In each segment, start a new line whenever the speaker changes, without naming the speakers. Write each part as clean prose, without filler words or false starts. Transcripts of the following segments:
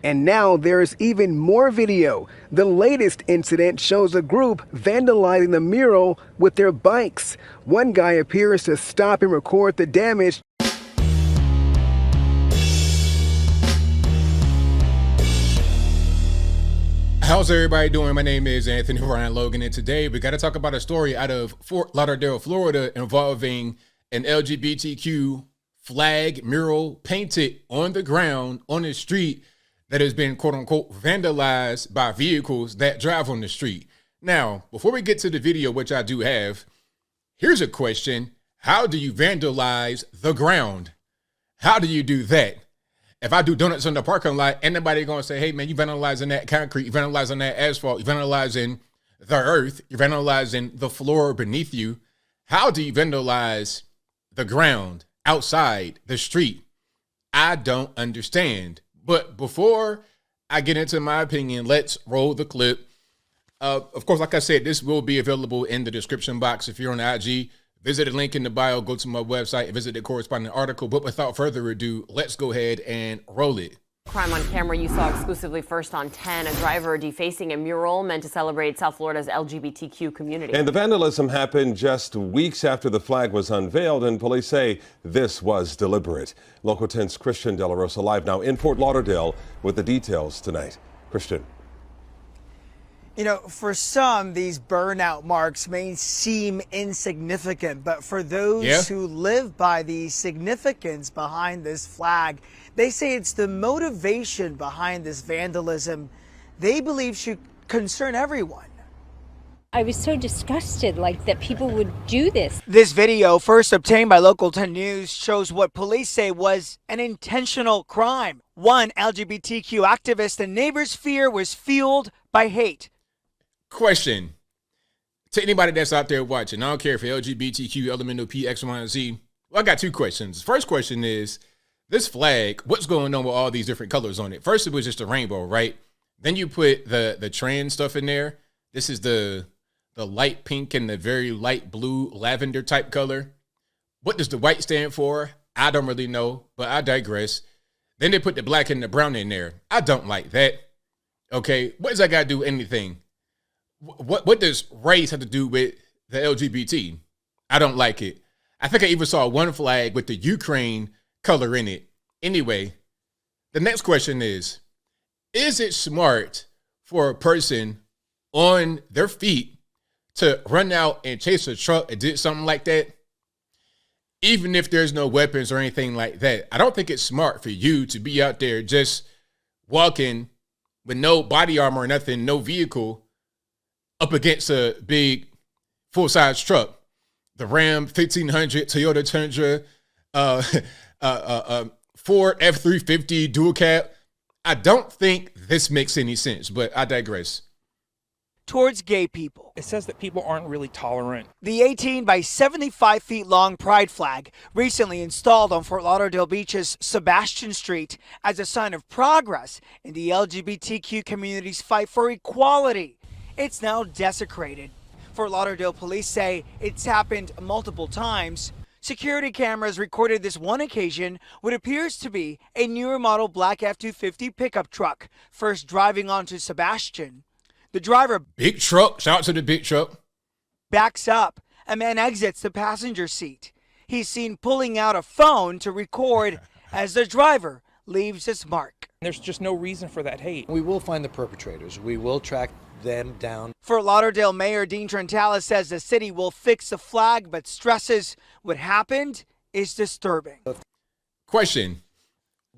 And now there's even more video. The latest incident shows a group vandalizing the mural with their bikes. One guy appears to stop and record the damage.
How's everybody doing? My name is Anthony Ryan Logan, and today we got to talk about a story out of Fort Lauderdale, Florida, involving an LGBTQ flag mural painted on the ground on the street that has been quote unquote vandalized by vehicles that drive on the street. Now, before we get to the video, which I do have, here's a question. How do you vandalize the ground? How do you do that? If I do donuts in the parking lot, anybody gonna say, hey man, you vandalizing that concrete, you vandalizing that asphalt, you vandalizing the earth, you're vandalizing the floor beneath you. How do you vandalize the ground, outside, the street? I don't understand. But before I get into my opinion, let's roll the clip. Of course, like I said, this will be available in the description box. If you're on IG, visit the link in the bio, go to my website, and visit the corresponding article. But without further ado, let's go ahead and roll it.
Crime on camera you saw exclusively first on 10. A driver defacing a mural meant to celebrate South Florida's LGBTQ community.
And the vandalism happened just weeks after the flag was unveiled, and police say this was deliberate. Local 10's Christian De La Rosa live now in Fort Lauderdale with the details tonight. Christian.
You know, for some, these burnout marks may seem insignificant, but for those who live by the significance behind this flag, they say it's the motivation behind this vandalism they believe should concern everyone.
I was so disgusted, that people would do this.
This video, first obtained by Local 10 News, shows what police say was an intentional crime. One LGBTQ activist and neighbors' fear was fueled by hate.
Question to anybody that's out there watching. I don't care if you're LGBTQ, elemental P, X, Y, and Z. Well, I got two questions. First question is, this flag, what's going on with all these different colors on it? First, it was just a rainbow, right? Then you put the trans stuff in there. This is the light pink and the very light blue lavender type color. What does the white stand for? I don't really know, but I digress. Then they put the black and the brown in there. I don't like that. Okay, what does that got to do with anything? What does race have to do with the LGBT? I don't like it. I think I even saw one flag with the Ukraine color in it. Anyway, the next question is it smart for a person on their feet to run out and chase a truck and did something like that? Even if there's no weapons or anything like that, I don't think it's smart for you to be out there just walking with no body armor or nothing, no vehicle, up against a big full-size truck, the Ram 1500, Toyota Tundra, Ford F-350 dual cab. I don't think this makes any sense, but I digress.
Towards gay people.
It says that people aren't really tolerant.
The 18 by 75 feet long pride flag, recently installed on Fort Lauderdale Beach's Sebastian Street as a sign of progress in the LGBTQ community's fight for equality. It's now desecrated. Fort Lauderdale police say it's happened multiple times. Security cameras recorded this one occasion, what appears to be a newer model black F-250 pickup truck, first driving onto Sebastian. The driver,
big truck, shout out to the big truck,
backs up. A man exits the passenger seat. He's seen pulling out a phone to record as the driver leaves his mark.
There's just no reason for that hate.
We will find the perpetrators. We will track them down.
Fort Lauderdale Mayor Dean Trentala says the city will fix the flag, but stresses what happened is disturbing.
Question: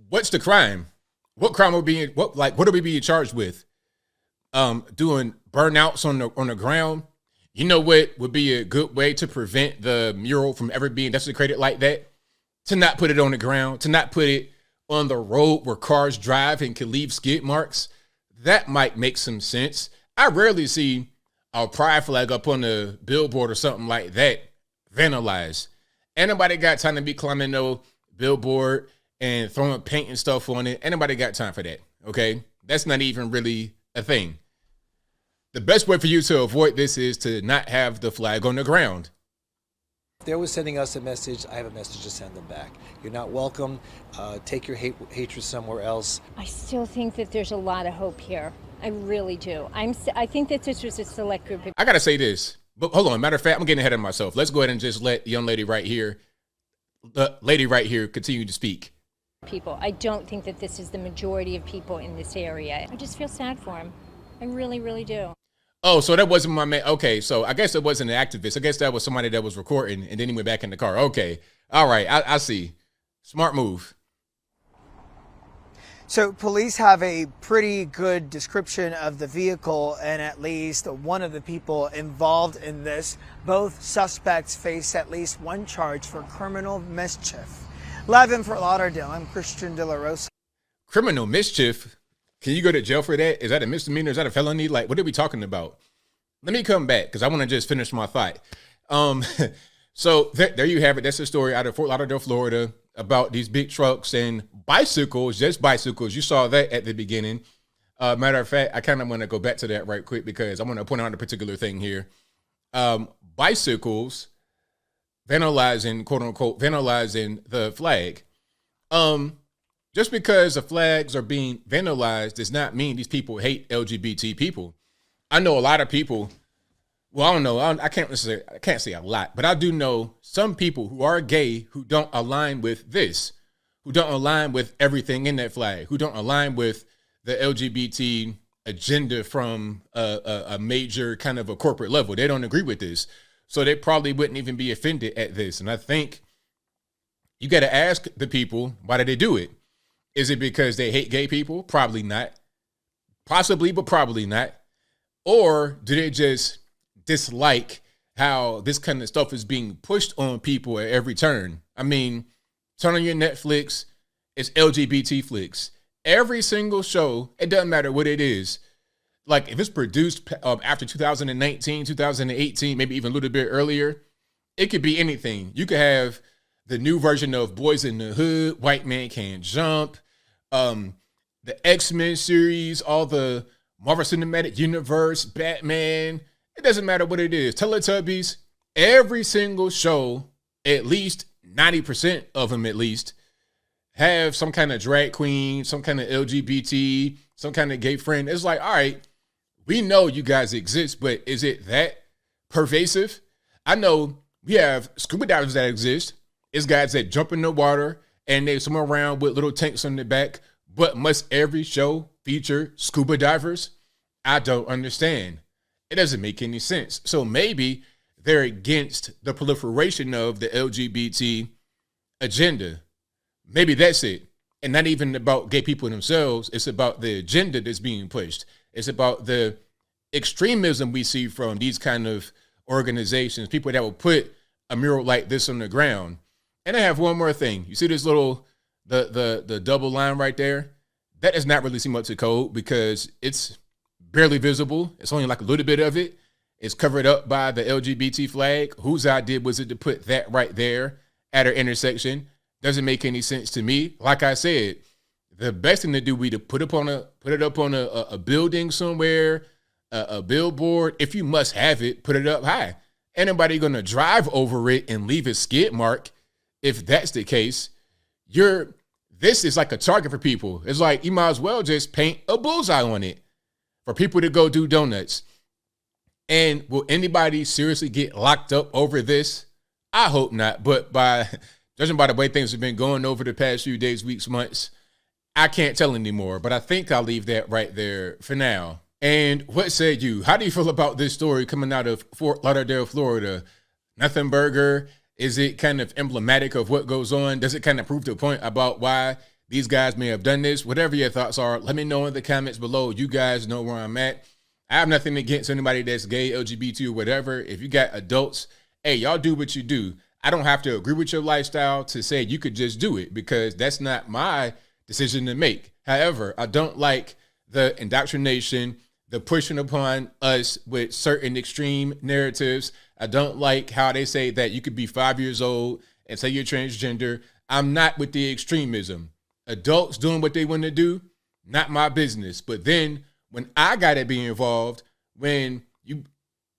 what's the crime? What crime would be what are we being charged with? Doing burnouts on the ground. You know what would be a good way to prevent the mural from ever being desecrated like that? To not put it on the ground, to not put it on the road where cars drive and can leave skid marks. That might make some sense. I rarely see a pride flag up on a billboard or something like that vandalized. Anybody got time to be climbing no billboard and throwing paint and stuff on it? Anybody got time for that? Okay, that's not even really a thing. The best way for you to avoid this is to not have the flag on the ground.
If they were sending us a message, I have a message to send them back. You're not welcome. Take your hatred somewhere else.
I still think that there's a lot of hope here. I really do. I think that this was a select group of
I gotta say this, but hold on. Matter of fact, I'm getting ahead of myself. Let's go ahead and just let the young lady right here, continue to speak.
people. I don't think that this is the majority of people in this area. I just feel sad for him. I really, really do.
Oh, so that wasn't my man. Okay, so I guess it wasn't an activist. I guess that was somebody that was recording, and then he went back in the car. Okay, all right, I see. Smart move.
So police have a pretty good description of the vehicle and at least one of the people involved in this. Both suspects face at least one charge for criminal mischief. Live in Fort Lauderdale, I'm Christian De La Rosa.
Criminal mischief? Can you go to jail for that? Is that a misdemeanor? Is that a felony? Like, what are we talking about? Let me come back because I want to just finish my thought. So there you have it. That's a story out of Fort Lauderdale, Florida, about these big trucks and bicycles, just bicycles. You saw that at the beginning. Matter of fact, I kind of want to go back to that right quick because I want to point out a particular thing here. Bicycles vandalizing, quote unquote, vandalizing the flag. Just because the flags are being vandalized does not mean these people hate LGBT people. I know a lot of people. Well, I don't know. I can't say a lot, but I do know some people who are gay who don't align with this, who don't align with everything in that flag, who don't align with the LGBT agenda from a major kind of a corporate level. They don't agree with this. So they probably wouldn't even be offended at this. And I think you got to ask the people, why did they do it? Is it because they hate gay people? Probably not. Possibly, but probably not. Or do they just dislike how this kind of stuff is being pushed on people at every turn? I mean, turn on your Netflix, it's LGBT flicks. Every single show, it doesn't matter what it is. Like if it's produced after 2019, 2018, maybe even a little bit earlier, it could be anything. You could have the new version of Boys in the Hood, White Man Can't Jump, the X-Men series, all the Marvel Cinematic Universe, Batman. It doesn't matter what it is. Teletubbies, every single show, at least 90% of them at least, have some kind of drag queen, some kind of LGBT, some kind of gay friend. It's like, all right, we know you guys exist, but is it that pervasive? I know we have scuba divers that exist. It's guys that jump in the water and they swim around with little tanks on their back, but must every show feature scuba divers? I don't understand. It doesn't make any sense. So maybe they're against the proliferation of the LGBT agenda. Maybe that's it. And not even about gay people themselves. It's about the agenda that's being pushed. It's about the extremism we see from these kind of organizations, people that will put a mural like this on the ground. And I have one more thing. You see this little, the double line right there? That does not really seem up to code because it's barely visible. It's only like a little bit of it. It's covered up by the LGBT flag. Whose idea was it to put that right there at our intersection? Doesn't make any sense to me. Like I said, the best thing to do would be to put it up on a building somewhere, a billboard. If you must have it, put it up high. Anybody gonna drive over it and leave a skid mark? If that's the case, this is like a target for people. It's like you might as well just paint a bullseye on it for people to go do donuts. And will anybody seriously get locked up over this? I hope not. But judging by the way things have been going over the past few days, weeks, months, I can't tell anymore. But I think I'll leave that right there for now. And what say you? How do you feel about this story coming out of Fort Lauderdale, Florida? Nothing burger. Is it kind of emblematic of what goes on? Does it kind of prove the point about why these guys may have done this? Whatever your thoughts are, let me know in the comments below. You guys know where I'm at. I have nothing against anybody that's gay, LGBT, or whatever. If you got adults, hey, y'all do what you do. I don't have to agree with your lifestyle to say you could just do it because that's not my decision to make. However, I don't like the indoctrination, the pushing upon us with certain extreme narratives. I don't like how they say that you could be 5 years old and say you're transgender. I'm not with the extremism. Adults doing what they want to do, not my business. But then when I got to be involved, when you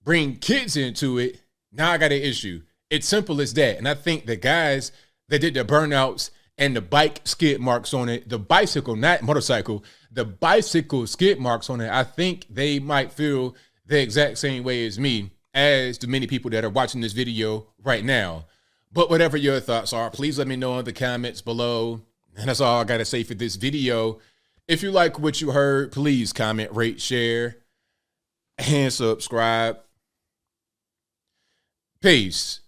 bring kids into it, now I got an issue. It's simple as that. And I think the guys that did the burnouts and the bike skid marks on it, the bicycle, not motorcycle, the bicycle skid marks on it, I think they might feel the exact same way as me, as the many people that are watching this video right now. But whatever your thoughts are, please let me know in the comments below. And that's all I got to say for this video. If you like what you heard, please comment, rate, share, and subscribe. Peace.